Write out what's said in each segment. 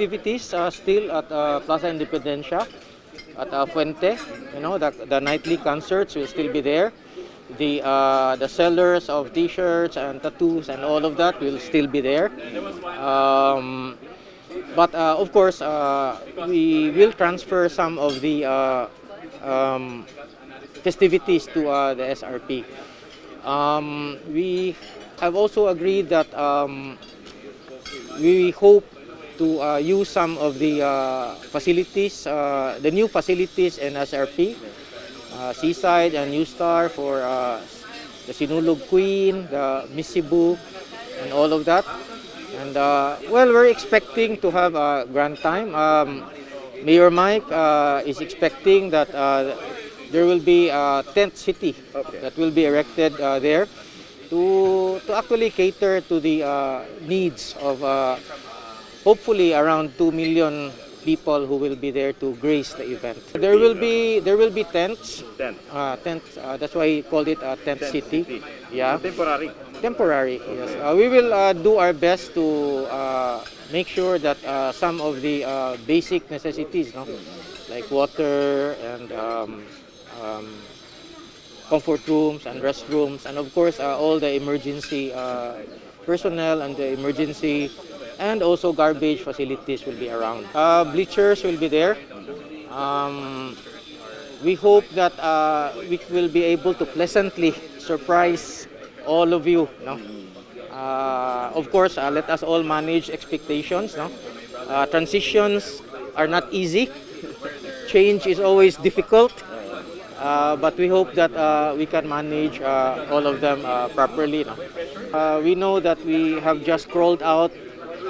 festivities still at Plaza Independencia, at Fuente. The nightly concerts will still be there. The sellers of T-shirts and tattoos and all of that will still be there. But of course, we will transfer some of the festivities to the SRP. We have also agreed that we hope to use some of the facilities, the new facilities in SRP, Seaside and New Star for the Sinulog Queen, the Miss Cebu, and all of that. And well, we're expecting to have a grand time. Mayor Mike is expecting that there will be a tent city that will be erected there to actually cater to the needs of hopefully around 2 million people who will be there to grace the event. There will be tents. Tents. That's why we called it a tent city. Yeah. Temporary. Yes. We will do our best to make sure that some of the basic necessities, like water and comfort rooms and restrooms, and of course all the emergency personnel and the emergency and also garbage facilities will be around. Bleachers will be there. We hope that we will be able to pleasantly surprise all of you. Of course, let us all manage expectations. Transitions are not easy. Change is always difficult. But we hope that we can manage all of them properly. We know that we have just crawled out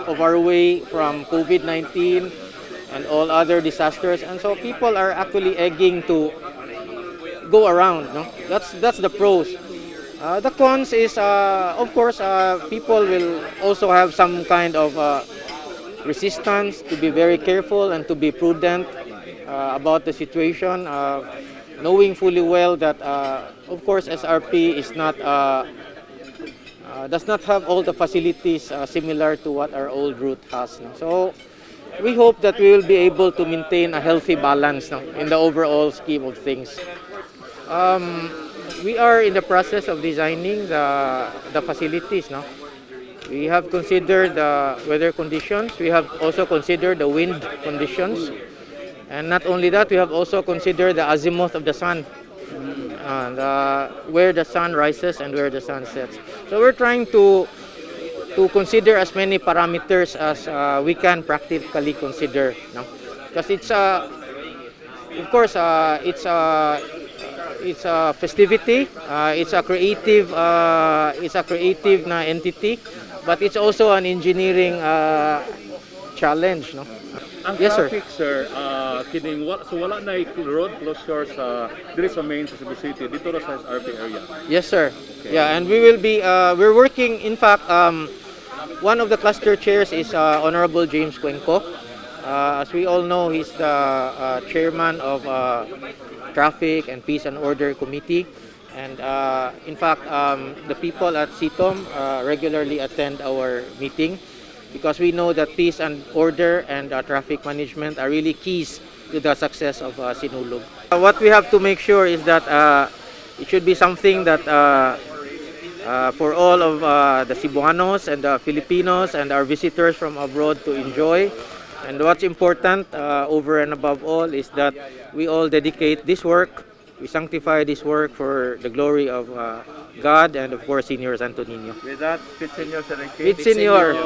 of our way from COVID-19 and all other disasters, and so people are actually egging to go around. That's the pros. The cons is, of course, people will also have some kind of resistance to be very careful and to be prudent about the situation, knowing fully well that, of course, SRP is not does not have all the facilities similar to what our old route has. So we hope that we will be able to maintain a healthy balance in the overall scheme of things. We are in the process of designing the facilities. We have considered the weather conditions. We have also considered the wind conditions. And not only that, we have also considered the azimuth of the sun, and where the sun rises and where the sun sets. So we're trying to consider as many parameters as we can practically consider, because it's of course it's a festivity, it's a creative entity, but it's also an engineering challenge. Ang Yes, sir. traffic, sir, so wala na road closure sa diri sa main sa Cebu City dito ra sa SRP area. Yes, sir. Okay. Yeah, and we will be we're working. In fact, one of the cluster chairs is Honorable James Cuenco. As we all know, he's the chairman of Traffic and Peace and Order Committee, and in fact, the people at CITOM regularly attend our meeting, because we know that peace and order and traffic management are really keys to the success of Sinulog. What we have to make sure is that it should be something that for all of the Cebuanos and the Filipinos and our visitors from abroad to enjoy. And what's important over and above all is that we all dedicate this work, we sanctify this work for the glory of God and of course Senior Santo Niño. With that, Pit Senyor, Pit Senyor.